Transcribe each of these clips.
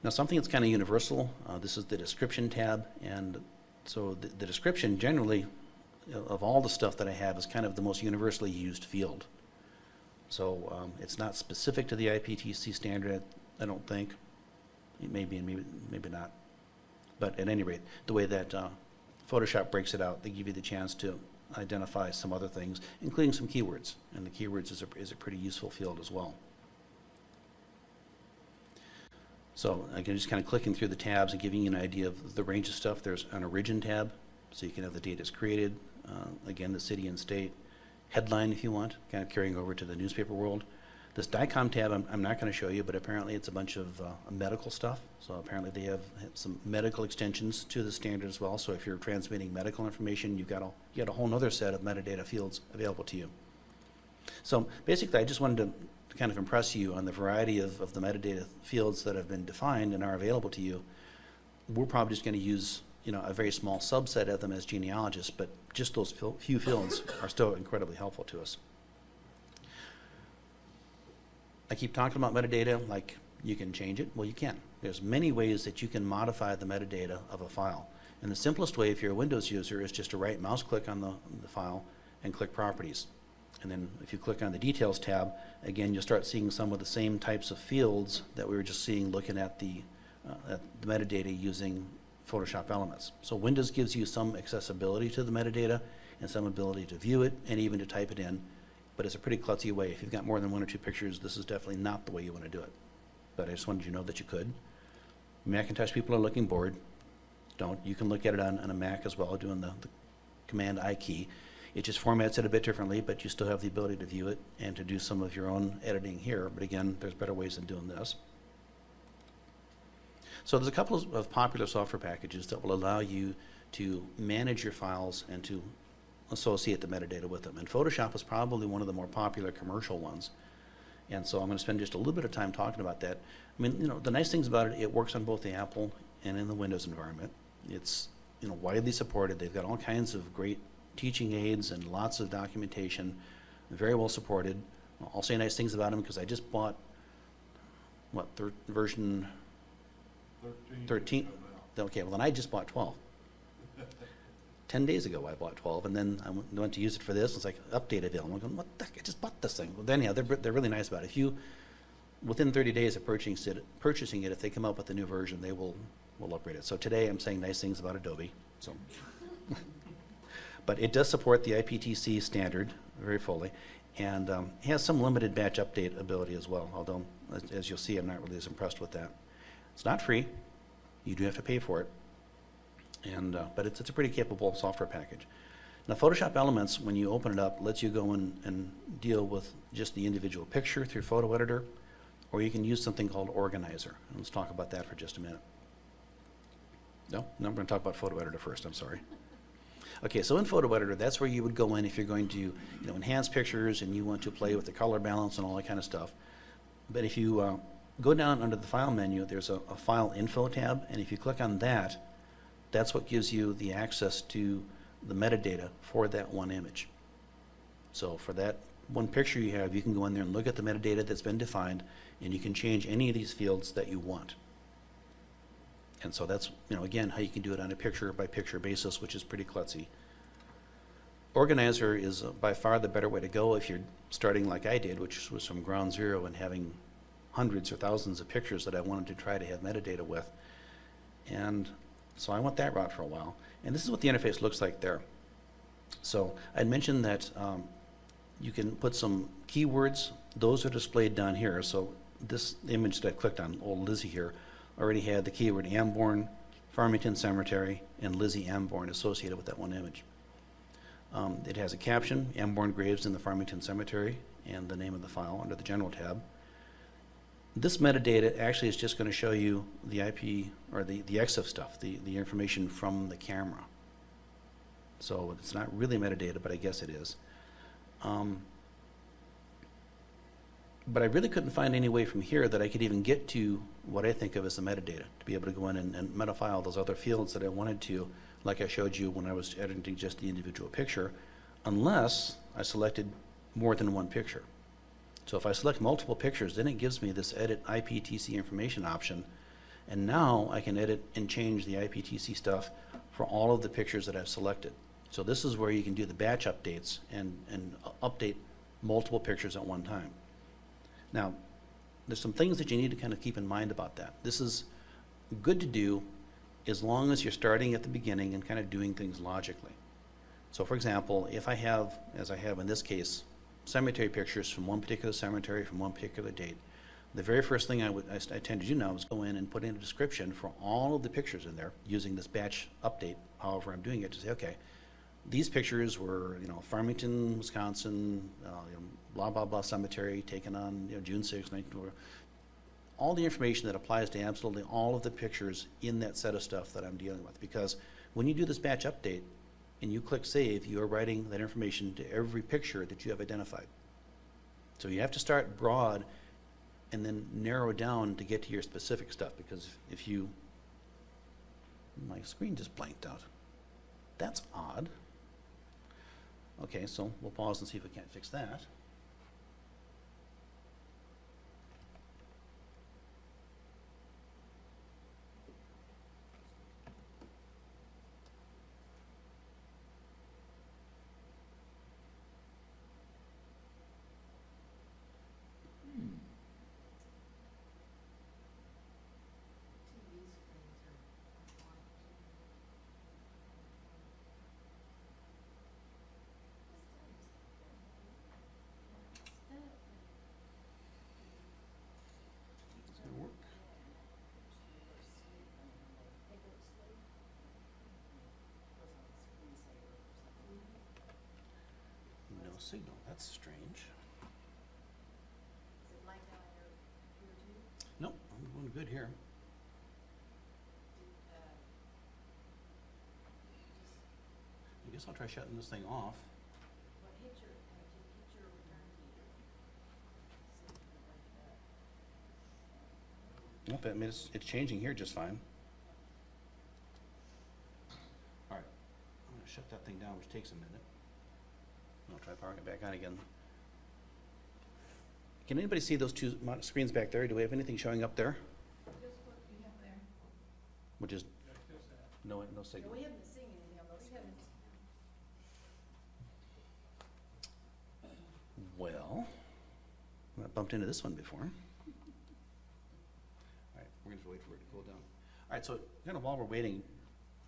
Now something that's kind of universal, this is the description tab, and so the description generally of all the stuff that I have is kind of the most universally used field. So it's not specific to the IPTC standard, I don't think. It may be and maybe not. But at any rate, the way that Photoshop breaks it out, they give you the chance to identify some other things, including some keywords. And the keywords is a pretty useful field as well. So again, just kind of clicking through the tabs and giving you an idea of the range of stuff. There's an origin tab, so you can have the date it's created. Again, the city and state. Headline, if you want, kind of carrying over to the newspaper world. This DICOM tab I'm not going to show you, but apparently it's a bunch of medical stuff. So apparently they have some medical extensions to the standard as well. So if you're transmitting medical information, you got a whole other set of metadata fields available to you. So basically, I just wanted to kind of impress you on the variety of the metadata fields that have been defined and are available to you. We're probably just going to use a very small subset of them as genealogists, but just those few fields are still incredibly helpful to us. I keep talking about metadata like you can change it. Well, you can. There's many ways that you can modify the metadata of a file. And the simplest way, if you're a Windows user, is just to right mouse click on the file and click Properties. And then if you click on the Details tab, again, you'll start seeing some of the same types of fields that we were just seeing looking at the metadata using Photoshop Elements. So Windows gives you some accessibility to the metadata and some ability to view it and even to type it in, but it's a pretty klutzy way. If you've got more than 1 or 2 pictures, this is definitely not the way you want to do it. But I just wanted you to know that you could. Macintosh people are looking bored. Don't. You can look at it on a Mac as well, doing the Command I key. It just formats it a bit differently, but you still have the ability to view it and to do some of your own editing here. But again, there's better ways than doing this. So there's a couple of popular software packages that will allow you to manage your files and to associate the metadata with them. And Photoshop is probably one of the more popular commercial ones. And so I'm going to spend just a little bit of time talking about that. I mean, the nice things about it, it works on both the Apple and in the Windows environment. It's widely supported. They've got all kinds of great teaching aids and lots of documentation, very well supported. I'll say nice things about them because I just bought, version 13? Okay, well then I just bought 12. 10 days ago I bought 12, and then I went to use it for this. It's like, update available. I'm going, what the heck, I just bought this thing. Well then, yeah, they're really nice about it. If you, within 30 days of purchasing it, if they come up with a new version, they will upgrade it. So today I'm saying nice things about Adobe. So. But it does support the IPTC standard very fully, and it has some limited batch update ability as well, although, as you'll see, I'm not really as impressed with that. It's not free. You do have to pay for it, and but it's a pretty capable software package. Now, Photoshop Elements, when you open it up, lets you go in and deal with just the individual picture through Photo Editor, or you can use something called Organizer. And let's talk about that for just a minute. No, I'm going to talk about Photo Editor first, I'm sorry. Okay, so in Photo Editor, that's where you would go in if you're going to enhance pictures and you want to play with the color balance and all that kind of stuff. But if you go down under the File menu, there's a File Info tab, and if you click on that, that's what gives you the access to the metadata for that one image. So for that one picture you have, you can go in there and look at the metadata that's been defined, and you can change any of these fields that you want. And so that's, again, how you can do it on a picture-by-picture basis, which is pretty klutzy. Organizer is by far the better way to go if you're starting like I did, which was from ground zero and having hundreds or thousands of pictures that I wanted to try to have metadata with. And so I went that route for a while. And this is what the interface looks like there. So I'd mentioned that you can put some keywords. Those are displayed down here. So this image that I clicked on, old Lizzie here, already had the keyword Ambourne, Farmington Cemetery, and Lizzie Ambourne associated with that one image. It has a caption, Ambourne Graves in the Farmington Cemetery, and the name of the file under the General tab. This metadata actually is just going to show you the IP, or the EXIF stuff, the information from the camera. So it's not really metadata, but I guess it is. But I really couldn't find any way from here that I could even get to what I think of as the metadata, to be able to go in and metafile those other fields that I wanted to, like I showed you when I was editing just the individual picture, unless I selected more than one picture. So if I select multiple pictures, then it gives me this Edit IPTC Information option, And now I can edit and change the IPTC stuff for all of the pictures that I've selected. So this is where you can do the batch updates and update multiple pictures at one time. Now, there's some things that you need to kind of keep in mind about that. This is good to do as long as you're starting at the beginning and kind of doing things logically. So for example, if I have, as I have in this case, cemetery pictures from one particular cemetery from one particular date, the very first thing I tend to do now is go in and put in a description for all of the pictures in there using this batch update, however I'm doing it, to say, okay, these pictures were, Farmington, Wisconsin, blah, blah, blah cemetery taken on, June 6, 19, all the information that applies to absolutely all of the pictures in that set of stuff that I'm dealing with. Because when you do this batch update and you click save, you are writing that information to every picture that you have identified. So you have to start broad and then narrow down to get to your specific stuff, because if you, my screen just blanked out. That's odd. Okay, so we'll pause and see if we can't fix that. Signal. That's strange. Is it like that on your computer too? Nope, I'm doing good here. I guess I'll try shutting this thing off. Well, hit your return key. See if you can break it up. Nope, I mean, it's changing here just fine. All right, I'm going to shut that thing down, which takes a minute. I'll try powering it back on again. Can anybody see those two screens back there? Do we have anything showing up there? Just what you have there. Which is no signal. No, we haven't seen anything on those screens. Well, I bumped into this one before. All right, we're going to wait for it to cool down. All right, so kind of while we're waiting,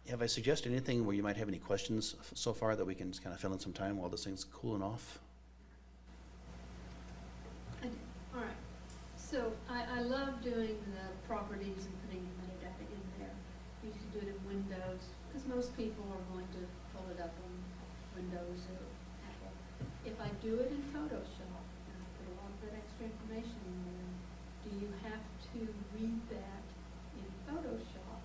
have I suggested anything where you might have any questions so far that we can just kind of fill in some time while this thing's cooling off? All right. So I love doing the properties and putting the metadata in there. You should do it in Windows, because most people are going to pull it up on Windows or Apple. If I do it in Photoshop, and I put a lot of that extra information in there, do you have to read that in Photoshop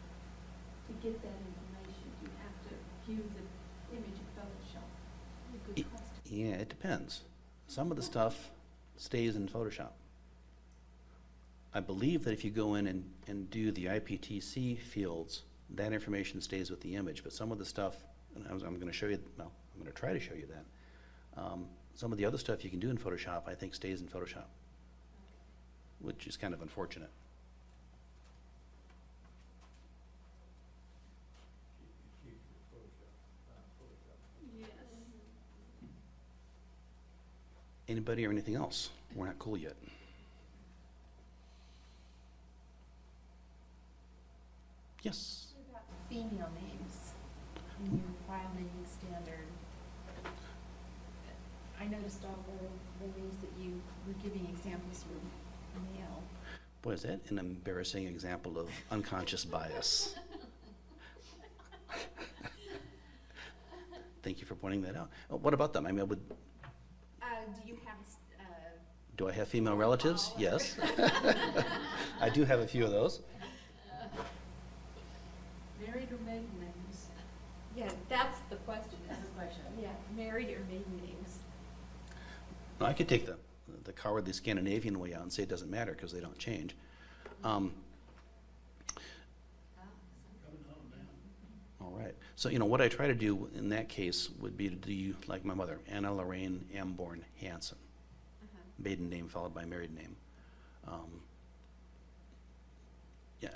to get that information? Do you have to view the image in Photoshop? A good question. Yeah, it depends. Some of the stuff stays in Photoshop. I believe that if you go in and do the IPTC fields, that information stays with the image, but some of the stuff, and I'm going to show you, well, I'm going to try to show you that. Some of the other stuff you can do in Photoshop, I think, stays in Photoshop, which is kind of unfortunate. Yes. Anybody or anything else? We're not cool yet. Yes. What about female names in your file naming standard? I noticed all the names that you were giving examples were male. Boy, is that an embarrassing example of unconscious bias. Thank you for pointing that out. What about them? I mean, Do you have, do I have female relatives? Yes. I do have a few of those. Married or maiden names? yeah, that's the question. That's the question. Yeah, married or maiden names. No, I could take the cowardly Scandinavian way out and say it doesn't matter because they don't change. All right. So, what I try to do in that case would be to do like my mother, Anna Lorraine Amborn Hanson. Maiden name followed by married name. Yeah,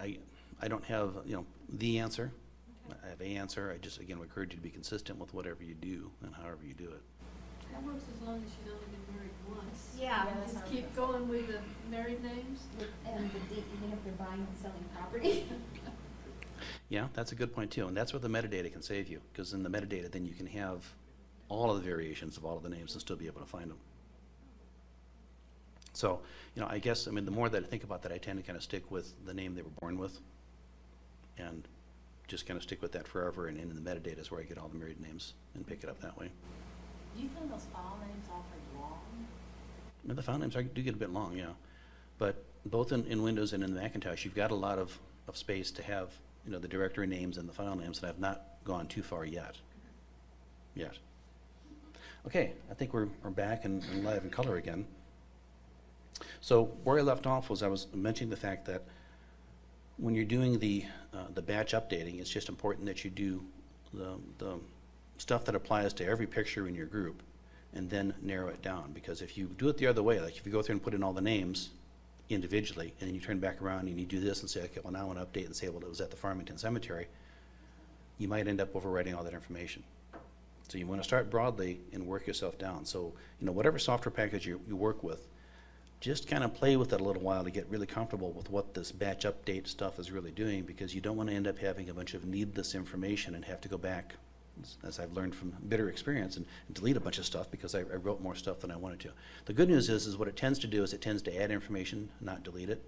I don't have, the answer. I have a answer. I just, again, would encourage you to be consistent with whatever you do and however you do it. That works as long as she's only been married once. Yeah. Just keep going with the married names. And even if they're buying and selling property. Yeah, that's a good point too, and that's where the metadata can save you, because in the metadata, then you can have all of the variations of all of the names and still be able to find them. So, I guess, the more that I think about that, I tend to kind of stick with the name they were born with, and just kind of stick with that forever, and in the metadata is where I get all the married names and pick it up that way. Do you find those file names awfully long? The file names do get a bit long, yeah. But both in Windows and in Macintosh, you've got a lot of space to have, the directory names and the file names, and I've not gone too far yet. Okay, I think we're back and live in color again. So where I left off was I was mentioning the fact that when you're doing the batch updating, it's just important that you do the stuff that applies to every picture in your group and then narrow it down. Because if you do it the other way, like if you go through and put in all the names individually and then you turn back around and you do this and say, okay, well now I want to update and say, well, it was at the Farmington Cemetery, you might end up overwriting all that information. So you want to start broadly and work yourself down. So, whatever software package you work with, just kind of play with it a little while to get really comfortable with what this batch update stuff is really doing, because you don't want to end up having a bunch of needless information and have to go back, as I've learned from bitter experience, and delete a bunch of stuff because I wrote more stuff than I wanted to. The good news is what it tends to do is it tends to add information, not delete it.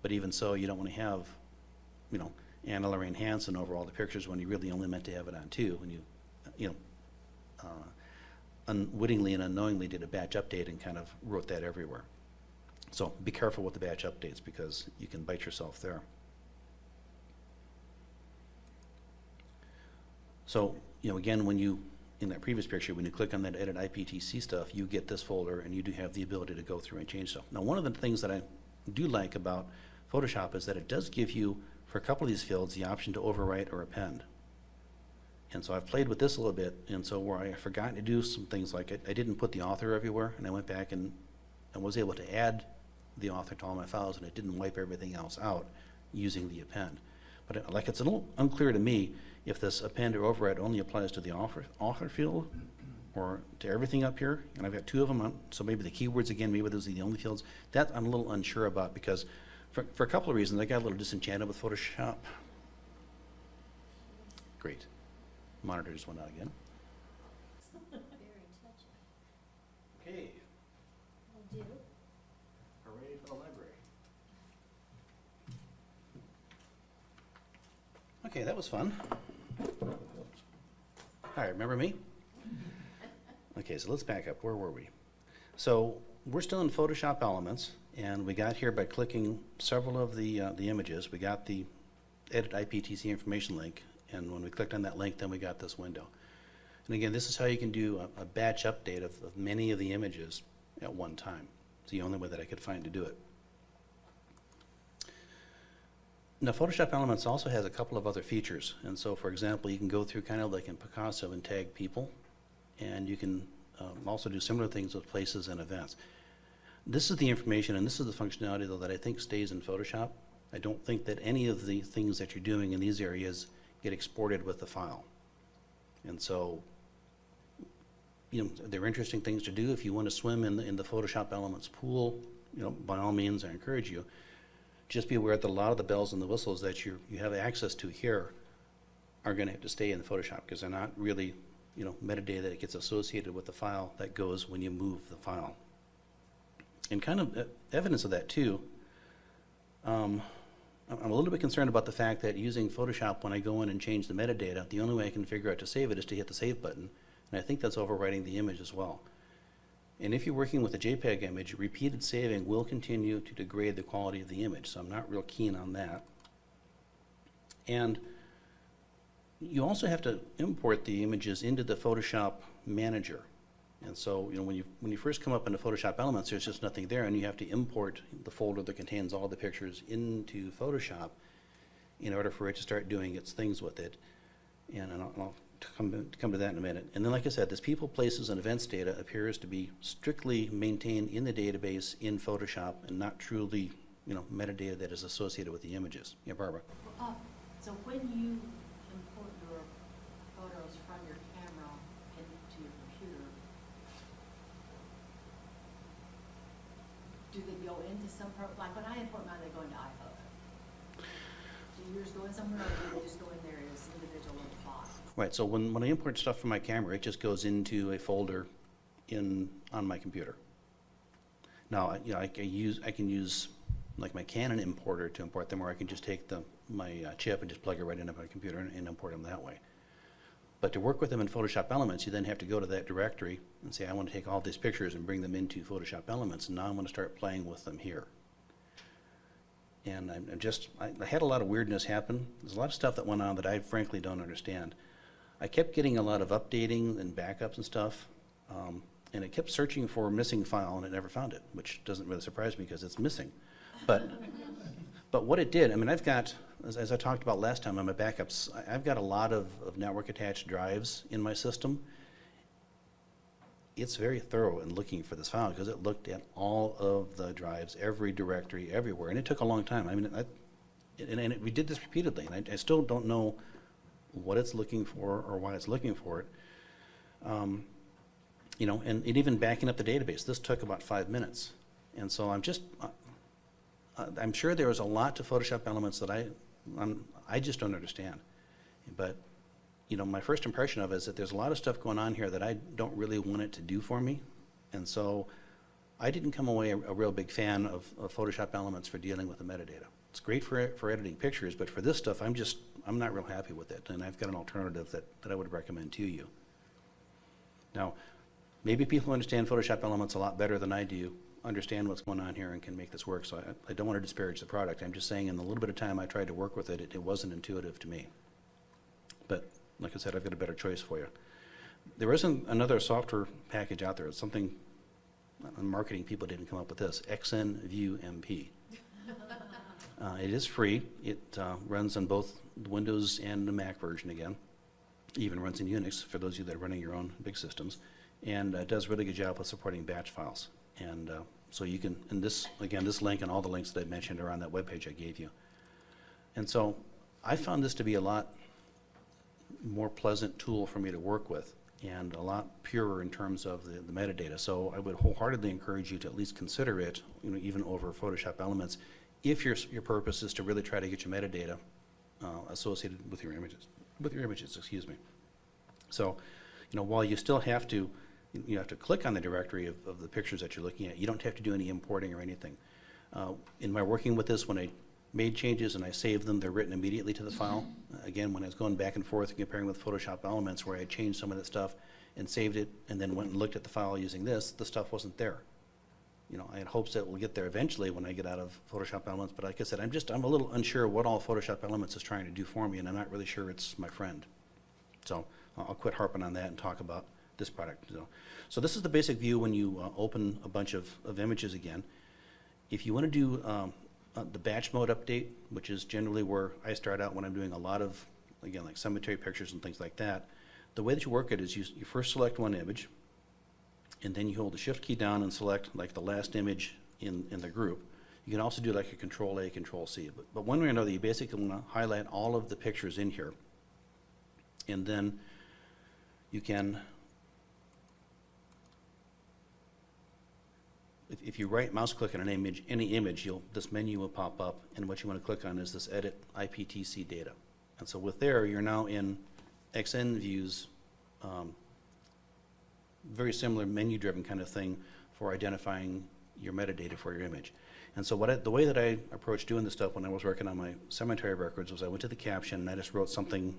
But even so, you don't want to have, Anna Lorraine Hanson over all the pictures when you really only meant to have it on 2, when you unwittingly and unknowingly did a batch update and kind of wrote that everywhere. So be careful with the batch updates because you can bite yourself there. So, again, when you, in that previous picture, when you click on that edit IPTC stuff, you get this folder and you do have the ability to go through and change stuff. Now, one of the things that I do like about Photoshop is that it does give you, for a couple of these fields, the option to overwrite or append. And so I've played with this a little bit, and so where I forgot to do some things like I didn't put the author everywhere, and I went back and was able to add the author to all my files, and it didn't wipe everything else out using the append. But it's a little unclear to me if this append or overwrite only applies to the author field or to everything up here, and I've got 2 of them, so maybe the keywords again, maybe those are the only fields. That I'm a little unsure about, because for a couple of reasons, I got a little disenchanted with Photoshop. Great. Monitor just went out again. Very touching. Okay, Will do. hooray for the library. Okay, that was fun. All right, remember me? Okay, so let's back up. Where were we? So we're still in Photoshop Elements, and we got here by clicking several of the images. We got the Edit IPTC information link, and when we clicked on that link, then we got this window. And again, this is how you can do a batch update of many of the images at one time. It's the only way that I could find to do it. Now, Photoshop Elements also has a couple of other features. And so, for example, you can go through kind of like in Picasso and tag people, and you can also do similar things with places and events. This is the information, and this is the functionality, though, that I think stays in Photoshop. I don't think that any of the things that you're doing in these areas get exported with the file. And so, they're interesting things to do. If you want to swim in the Photoshop Elements pool, by all means, I encourage you. Just be aware that a lot of the bells and the whistles that you have access to here are going to have to stay in the Photoshop, because they're not really, metadata that gets associated with the file that goes when you move the file. And kind of evidence of that too, I'm a little bit concerned about the fact that using Photoshop, when I go in and change the metadata, the only way I can figure out to save it is to hit the save button, and I think that's overwriting the image as well. And if you're working with a JPEG image, repeated saving will continue to degrade the quality of the image, so I'm not real keen on that. And you also have to import the images into the Photoshop Manager. And so, when you first come up into Photoshop Elements, there's just nothing there, and you have to import the folder that contains all the pictures into Photoshop in order for it to start doing its things with it. And I'll come to that in a minute. And then, like I said, this people, places, and events data appears to be strictly maintained in the database in Photoshop and not truly metadata that is associated with the images. Yeah, Barbara? So when you import your photos from your camera into your computer, do they go into some, like when I import mine, they go into iPhoto. Do yours go in somewhere, or do they just go in there as individual little files? Right, so when I import stuff from my camera, it just goes into a folder on my computer. Now, I can use like my Canon importer to import them, or I can just take my chip and just plug it right into my computer and import them that way. But to work with them in Photoshop Elements, you then have to go to that directory and say, I want to take all these pictures and bring them into Photoshop Elements, and now I'm going to start playing with them here. And I had a lot of weirdness happen. There's a lot of stuff that went on that I frankly don't understand. I kept getting a lot of updating and backups and stuff, and it kept searching for a missing file, and it never found it, which doesn't really surprise me because it's missing. But what it did, I mean, I've got, as I talked about last time on my backups, I've got a lot of network attached drives in my system. It's very thorough in looking for this file because it looked at all of the drives, every directory, everywhere, and it took a long time. I mean, we did this repeatedly, and I still don't know what it's looking for or why it's looking for it. And even backing up the database, this took about 5 minutes. And so I'm sure there was a lot to Photoshop Elements that I just don't understand. But, my first impression of it is that there's a lot of stuff going on here that I don't really want it to do for me. And so I didn't come away a real big fan of Photoshop Elements for dealing with the metadata. It's great for editing pictures, but for this stuff, I'm not real happy with it. And I've got an alternative that I would recommend to you. Now, maybe people who understand Photoshop Elements a lot better than I do understand what's going on here and can make this work. So I don't want to disparage the product. I'm just saying in the little bit of time I tried to work with it, it wasn't intuitive to me. But like I said, I've got a better choice for you. There isn't another software package out there. It's something, marketing people didn't come up with this, XNViewMP. It is free. It runs on both the Windows and the Mac version again. It even runs in Unix for those of you that are running your own big systems. And it does a really good job with supporting batch files. And so you can, and this link and all the links that I mentioned are on that webpage I gave you. And so I found this to be a lot more pleasant tool for me to work with and a lot purer in terms of the metadata. So I would wholeheartedly encourage you to at least consider it, even over Photoshop Elements, if your purpose is to really try to get your metadata associated with your images, excuse me. So, while you still have to, you have to click on the directory of the pictures that you're looking at, you don't have to do any importing or anything. In my working with this, when I made changes and I saved them, they're written immediately to the file. Again, when I was going back and forth and comparing with Photoshop Elements where I changed some of that stuff and saved it and then went and looked at the file using this, the stuff wasn't there. I had hopes that it will get there eventually when I get out of Photoshop Elements, but like I said, I'm a little unsure what all Photoshop Elements is trying to do for me, and I'm not really sure it's my friend. So I'll quit harping on that and talk about this product. So this is the basic view when you open a bunch of images again. If you want to do the batch mode update, which is generally where I start out when I'm doing a lot of, again, like cemetery pictures and things like that, the way that you work it is you first select one image, and then you hold the Shift key down and select like the last image in the group. You can also do like a Control-A, Control-C. But one way or another, you basically want to highlight all of the pictures in here. And then you can, if you right mouse click on an image, any image, this menu will pop up, and what you want to click on is this Edit IPTC Data. And so with there, you're now in XNView's very similar menu-driven kind of thing for identifying your metadata for your image. And so the way that I approached doing this stuff when I was working on my cemetery records was I went to the caption and I just wrote something,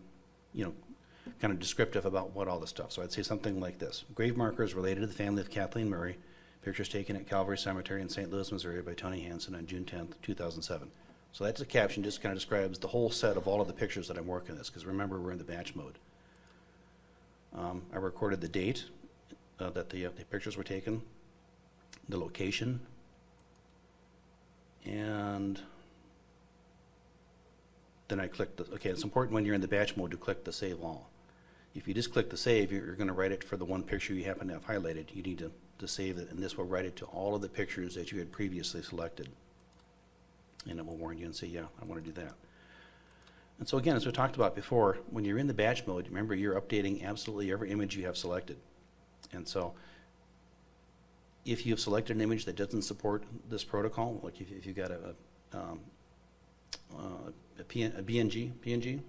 kind of descriptive about what all the stuff. So I'd say something like this: grave markers related to the family of Kathleen Murray, pictures taken at Calvary Cemetery in St. Louis, Missouri by Tony Hanson on June 10th, 2007. So that's the caption, just kind of describes the whole set of all of the pictures that I'm working this, because remember, we're in the batch mode. I recorded the date that the pictures were taken, the location, and then I clicked okay, it's important when you're in the batch mode to click the Save All. If you just click the Save, you're going to write it for the one picture you happen to have highlighted. You need to save it, and this will write it to all of the pictures that you had previously selected. And it will warn you and say, yeah, I want to do that. And so again, as we talked about before, when you're in the batch mode, remember you're updating absolutely every image you have selected. And so if you've selected an image that doesn't support this protocol, like if you've got a PNG,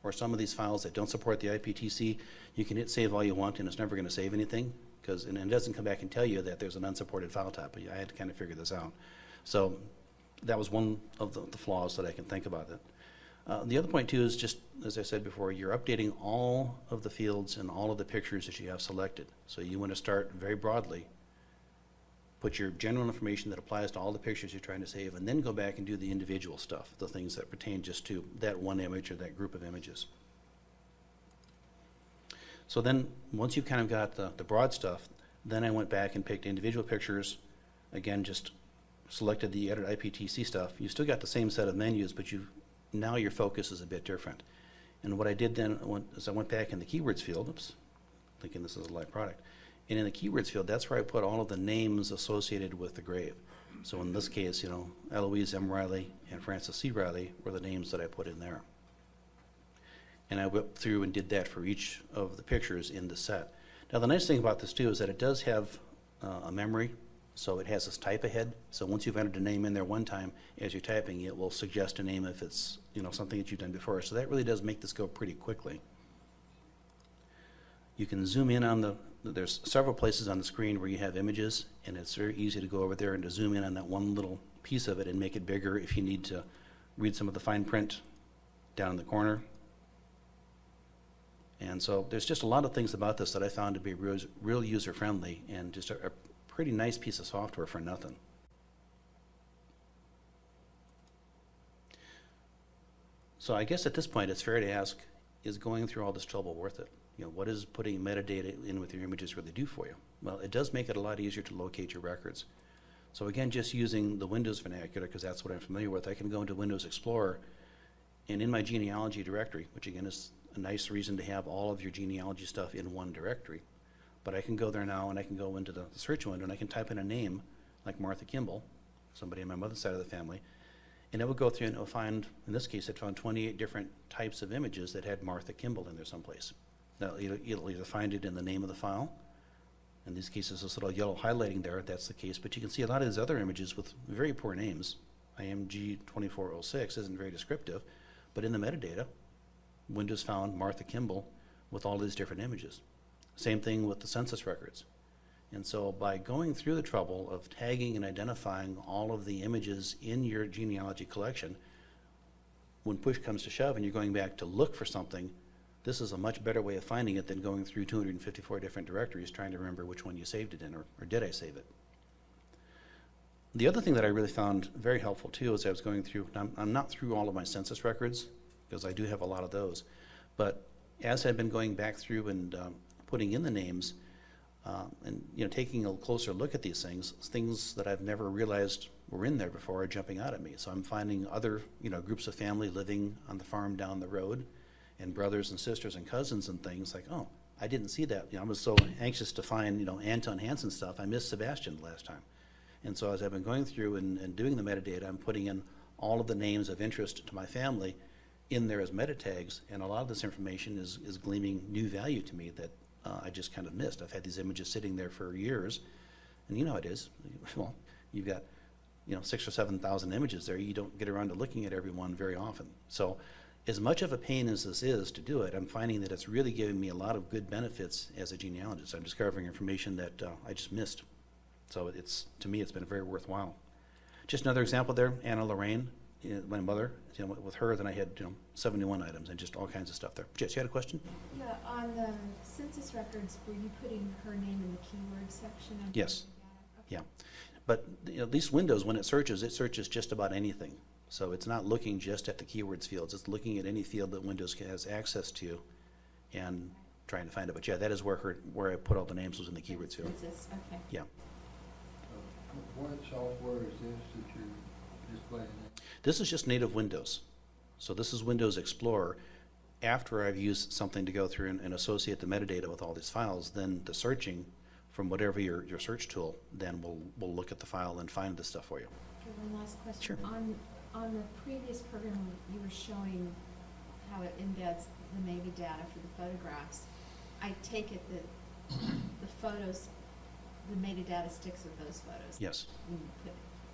or some of these files that don't support the IPTC, you can hit save all you want and it's never going to save anything, and it doesn't come back and tell you that there's an unsupported file type. But I had to kind of figure this out. So that was one of the flaws that I can think about it. The other point too is just, as I said before, you're updating all of the fields and all of the pictures that you have selected. So you want to start very broadly, put your general information that applies to all the pictures you're trying to save, and then go back and do the individual stuff, the things that pertain just to that one image or that group of images. So then, once you've kind of got the broad stuff, then I went back and picked individual pictures, again, just selected the edit IPTC stuff. You still got the same set of menus, but now your focus is a bit different. And what I did then is I went back in the keywords field, oops, thinking this is a live product, and in the keywords field, that's where I put all of the names associated with the grave. So in this case, you know, Eloise M. Riley and Francis C. Riley were the names that I put in there. And I whipped through and did that for each of the pictures in the set. Now the nice thing about this too is that it does have a memory, so it has this type ahead. So once you've entered a name in there one time, as you're typing, it will suggest a name if it's, you know, something that you've done before. So that really does make this go pretty quickly. You can zoom in on there's several places on the screen where you have images, and it's very easy to go over there and to zoom in on that one little piece of it and make it bigger if you need to read some of the fine print down in the corner. And so there's just a lot of things about this that I found to be real user-friendly and just a pretty nice piece of software for nothing. So I guess at this point it's fair to ask, is going through all this trouble worth it? You know, what does putting metadata in with your images really do for you? Well, it does make it a lot easier to locate your records. So again, just using the Windows vernacular, because that's what I'm familiar with, I can go into Windows Explorer, and in my genealogy directory, which again is a nice reason to have all of your genealogy stuff in one directory, but I can go there now and I can go into the search window and I can type in a name like Martha Kimball, somebody on my mother's side of the family, and it would go through and it will find, in this case, it found 28 different types of images that had Martha Kimball in there someplace. Now, it'll either find it in the name of the file. In these cases, this little yellow highlighting there, that's the case. But you can see a lot of these other images with very poor names. IMG 2406 isn't very descriptive, but in the metadata, Windows found Martha Kimball with all these different images. Same thing with the census records. And so by going through the trouble of tagging and identifying all of the images in your genealogy collection, when push comes to shove and you're going back to look for something, this is a much better way of finding it than going through 254 different directories trying to remember which one you saved it in, or did I save it. The other thing that I really found very helpful too as I was going through, I'm not through all of my census records because I do have a lot of those, but as I've been going back through and putting in the names and taking a closer look at these things that I've never realized were in there before are jumping out at me. So I'm finding other groups of family living on the farm down the road, and brothers and sisters and cousins and things like, oh, I didn't see that. I was so anxious to find Anton Hanson stuff. I missed Sebastian last time. And so as I've been going through and doing the metadata, I'm putting in all of the names of interest to my family in there as meta tags, and a lot of this information is gleaming new value to me that I just kind of missed. I've had these images sitting there for years, and you know how it is. Well, you've got 6,000 or 7,000 images there. You don't get around to looking at every one very often. So as much of a pain as this is to do it, I'm finding that it's really giving me a lot of good benefits as a genealogist. I'm discovering information that I just missed. So to me, it's been very worthwhile. Just another example there, Anna Lorraine, my mother, with her, then I had 71 items and just all kinds of stuff there. Jess, you had a question? Yeah, on the census records, were you putting her name in the keyword section? Yes. Okay. Yeah. But at least Windows, when it searches just about anything. So it's not looking just at the keywords fields. It's looking at any field that Windows has access to and trying to find it. But yeah, that is where I put all the names was in the keywords field. Census, okay. Yeah. What software is this that you're displaying? This is just native Windows. So this is Windows Explorer. After I've used something to go through and associate the metadata with all these files, then the searching from whatever your search tool then will look at the file and find this stuff for you. Okay, one last question. Sure. On the previous program, you were showing how it embeds the metadata for the photographs. I take it that the photos, the metadata sticks with those photos. Yes.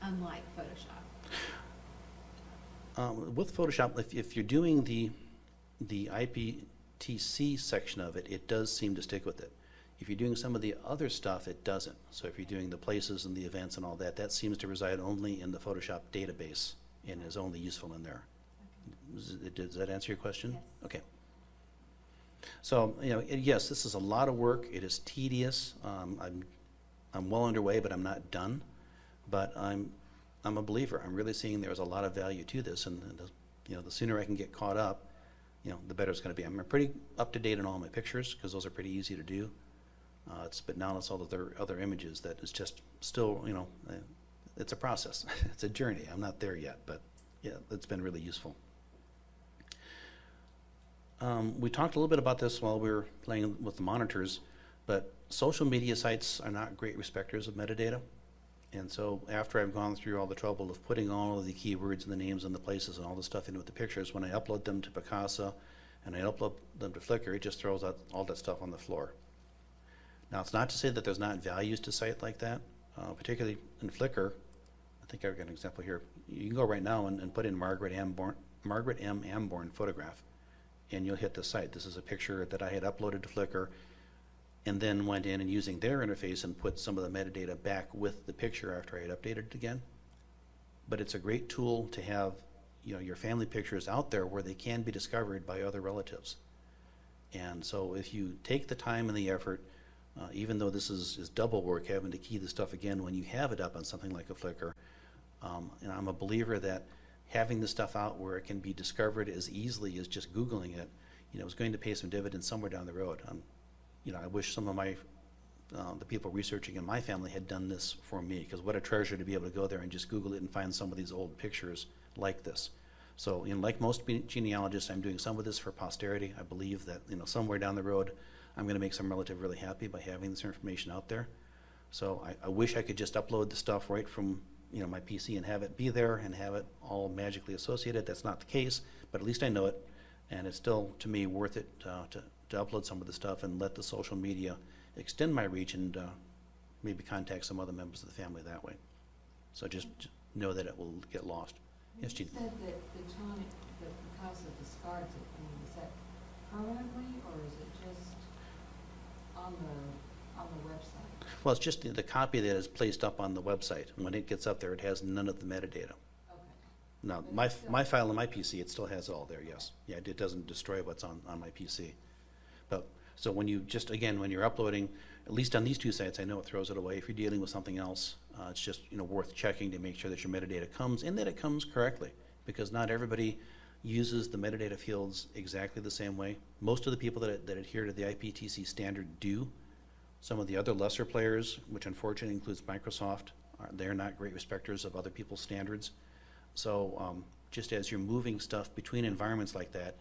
Unlike Photoshop. With Photoshop, if you're doing the IPTC section of it, it does seem to stick with it. If you're doing some of the other stuff, it doesn't. So if you're doing the places and the events and all that, that seems to reside only in the Photoshop database and is only useful in there. Does that answer your question? Yes. Okay. So, you know, yes, this is a lot of work. It is tedious. I'm well underway, but I'm not done. But I'm a believer. I'm really seeing there's a lot of value to this, and you know, the sooner I can get caught up, you know, the better it's going to be. I'm pretty up to date on all my pictures because those are pretty easy to do. But now it's all the other images that is just still, you know, it's a process. It's a journey. I'm not there yet, but yeah, it's been really useful. We talked a little bit about this while we were playing with the monitors, but social media sites are not great respecters of metadata. And so after I've gone through all the trouble of putting all of the keywords and the names and the places and all the stuff in with the pictures, when I upload them to Picasa and I upload them to Flickr, it just throws out all that stuff on the floor. Now, it's not to say that there's not values to cite like that, particularly in Flickr. I think I've got an example here. You can go right now and put in Margaret M. Amborn photograph, and you'll hit the site. This is a picture that I had uploaded to Flickr, and then went in and using their interface and put some of the metadata back with the picture after I had updated it again. But it's a great tool to have, you know, your family pictures out there where they can be discovered by other relatives. And so if you take the time and the effort, even though this is double work, having to key the stuff again when you have it up on something like a Flickr, and I'm a believer that having the stuff out where it can be discovered as easily as just Googling it, you know, is going to pay some dividends somewhere down the road. You know, I wish some of my the people researching in my family had done this for me, because what a treasure to be able to go there and just Google it and find some of these old pictures like this. So, you know, like most genealogists, I'm doing some of this for posterity. I believe that, you know, somewhere down the road, I'm going to make some relative really happy by having this information out there. So I wish I could just upload the stuff right from, you know, my PC and have it be there and have it all magically associated. That's not the case, but at least I know it, and it's still, to me, worth it to upload some of the stuff and let the social media extend my reach and maybe contact some other members of the family that way. So just know that it will get lost. Yes, Gene? You said that the time that Picasa discards it, I mean, is that permanently, or is it just on the website? Well, it's just the copy that is placed up on the website. When it gets up there, it has none of the metadata. Okay. Now, But my it's still- my file on my PC, it still has all there, yes. Yeah, it doesn't destroy what's on my PC. But, so when you just, again, when you're uploading, at least on these two sites, I know it throws it away. If you're dealing with something else, it's just, you know, worth checking to make sure that your metadata comes and that it comes correctly, because not everybody uses the metadata fields exactly the same way. Most of the people that adhere to the IPTC standard do. Some of the other lesser players, which unfortunately includes Microsoft, they're not great respecters of other people's standards. So just as you're moving stuff between environments like that,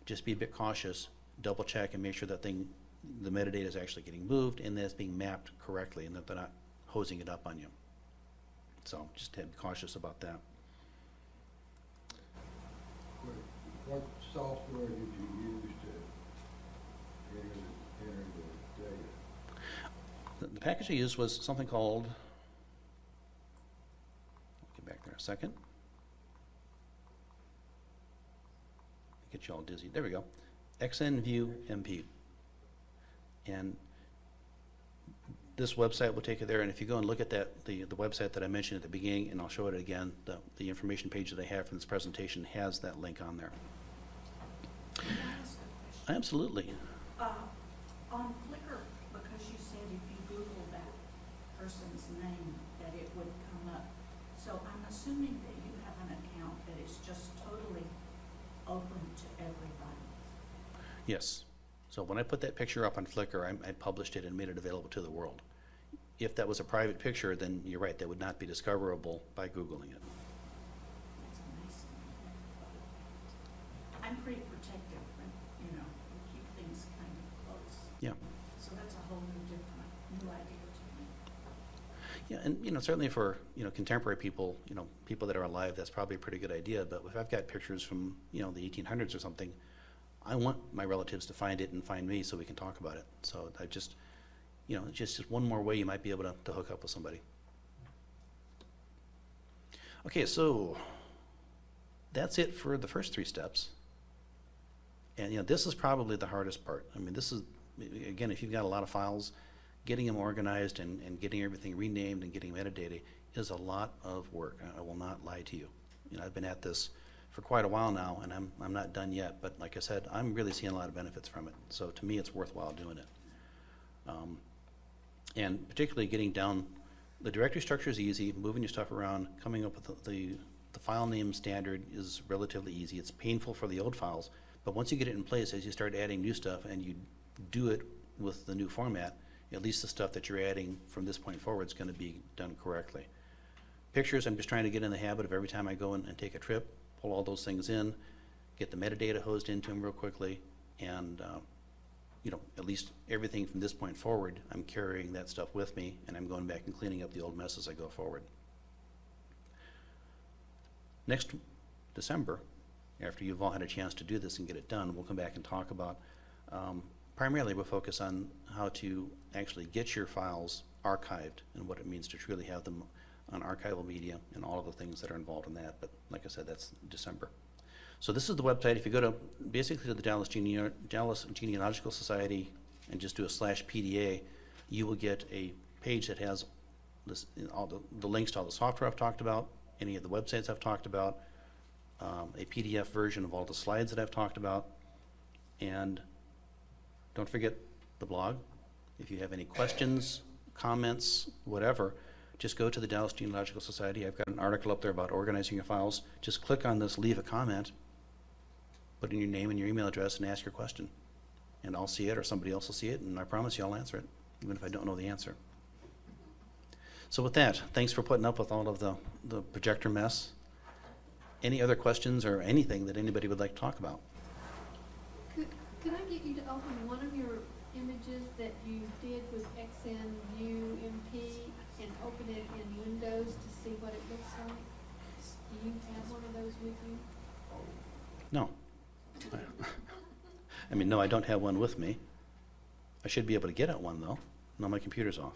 just be a bit cautious, double check and make sure that the metadata is actually getting moved and that it's being mapped correctly and that they're not hosing it up on you. So just be cautious about that. What software did you use to enter the data? The package I used was something called, I'll get back there a second. Get you all dizzy. There we go. XNView MP. And this website will take you there, and if you go and look at that, the website that I mentioned at the beginning, and I'll show it again, the information page that I have from this presentation has that link on there. Can I ask a question? Absolutely. On Flickr, because you said if you Google that person's name, that it would come up. So I'm assuming that you have an account that is just totally open to everybody. Yes. So when I put that picture up on Flickr, I published it and made it available to the world. If that was a private picture, then you're right, that would not be discoverable by Googling it. That's amazing. I'm pretty protective, and, you know, we keep things kind of close. Yeah. So that's a whole new idea to me. Yeah, and certainly for, contemporary people, people that are alive, that's probably a pretty good idea. But if I've got pictures from, the 1800s or something, I want my relatives to find it and find me so we can talk about it. So I just, it's just one more way you might be able to hook up with somebody. Okay, so that's it for the first 3 steps. And, this is probably the hardest part. I mean, this is, again, if you've got a lot of files, getting them organized and getting everything renamed and getting metadata is a lot of work. I will not lie to you. I've been at this for quite a while now, and I'm not done yet. But like I said, I'm really seeing a lot of benefits from it. So to me, it's worthwhile doing it. And particularly getting down, the directory structure is easy. Moving your stuff around, coming up with the file name standard is relatively easy. It's painful for the old files, but once you get it in place, as you start adding new stuff and you do it with the new format, at least the stuff that you're adding from this point forward is going to be done correctly. Pictures, I'm just trying to get in the habit of every time I go in and take a trip, pull all those things in, get the metadata hosed into them real quickly, and at least everything from this point forward, I'm carrying that stuff with me, and I'm going back and cleaning up the old mess as I go forward. Next December, after you've all had a chance to do this and get it done, we'll come back and talk about, primarily we'll focus on how to actually get your files archived and what it means to truly have them on archival media and all of the things that are involved in that. But like I said, that's December. So this is the website. If you go to basically to the Dallas Genealogical Society and just do a /PDA, you will get a page that has this, all the links to all the software I've talked about, any of the websites I've talked about, a PDF version of all the slides that I've talked about, and don't forget the blog. If you have any questions, comments, whatever, just go to the Dallas Genealogical Society. I've got an article up there about organizing your files. Just click on this, leave a comment, put in your name and your email address, and ask your question. And I'll see it, or somebody else will see it, and I promise you I'll answer it, even if I don't know the answer. So with that, thanks for putting up with all of the projector mess. Any other questions or anything that anybody would like to talk about? Could I get you to open one of your images that you did with XNViewMP and open it in Windows to see what it looks like? Do you have one of those with you? No. I mean, no, I don't have one with me. I should be able to get at one, though. No, my computer's off.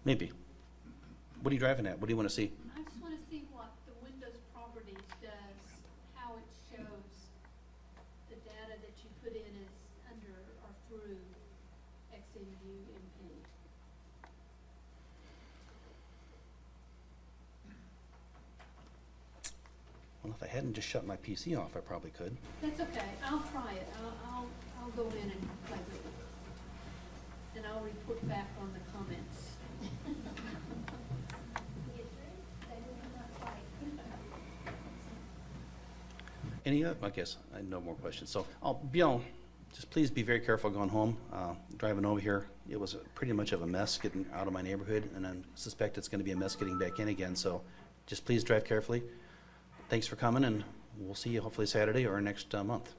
Maybe. What are you driving at? What do you want to see? I just want to see what the Windows properties does, how it shows the data that you put in is under or through XNViewMP. Well, if I hadn't just shut my PC off, I probably could. That's okay. I'll try it. I'll go in and play with it. And I'll report back on the comments. Any other? I guess I have no more questions. So just please be very careful going home. Driving over here, it was pretty much of a mess getting out of my neighborhood, and I suspect it's going to be a mess getting back in again. So just please drive carefully. Thanks for coming, and we'll see you hopefully Saturday or next month.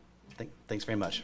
Thanks very much.